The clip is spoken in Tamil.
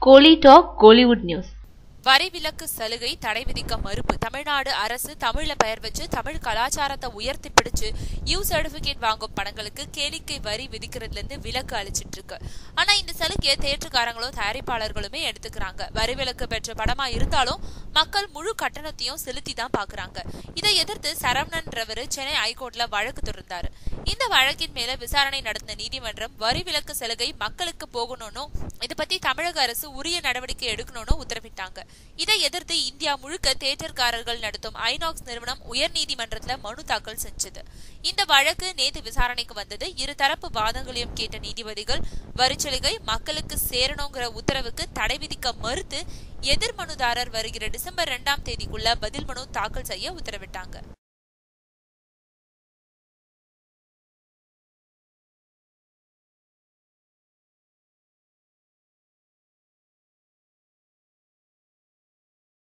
கோலி டாக் கோலிவுட் நியூஸ். வரி விலக்கு சலுகை தடை விதிக்க மறுப்பு. தமிழ்நாடு அரசு தமிழ்ல பெயர் வச்சு தமிழ் கலாச்சாரத்தை உயர்த்தி பிடிச்சு சர்டிபிகேட் வாங்கும் படங்களுக்கு கேளிக்கை வரி விதிக்கிறதுல இருந்து விலக்கு அளிச்சிட்டு இருக்கு. ஆனா இந்த சலுகையை தேட்டருக்காரங்களும் தயாரிப்பாளர்களுமே எடுத்துக்கிறாங்க. வரி விலக்கு பெற்ற படமா இருந்தாலும் மக்கள் முழு கட்டணத்தையும் செலுத்தி தான் பாக்குறாங்க. இதை எதிர்த்து சரவணன்றவர் சென்னை ஹைகோர்ட்ல வழக்கு தொடர்ந்தாரு. இந்த வழக்கின் மேல விசாரணை நடத்தின நீதிமன்றம் வரி விலக்கு சலுகை மக்களுக்கு போகணும்னு, இதை பத்தி தமிழக அரசு உரிய நடவடிக்கை எடுக்கணும்னு உத்தரவிட்டாங்க. இதை எதிர்த்து இந்தியா முழுக்க தியேட்டர்காரர்கள் நடத்தும் ஐநாக்ஸ் நிறுவனம் உயர் நீதிமன்றத்துல மனு தாக்கல் செஞ்சது. இந்த வழக்கு நேற்று விசாரணைக்கு வந்தது. இருதரப்பு வாதங்களையும் கேட்ட நீதிபதிகள் வரிச்சலுகை மக்களுக்கு சேரணுங்கிற உத்தரவுக்கு தடை விதிக்க மறுத்து எதிர் மனுதாரர் வருகிற டிசம்பர் 2ஆம் தேதிக்குள்ள பதில் மனு தாக்கல் செய்ய உத்தரவிட்டாங்க.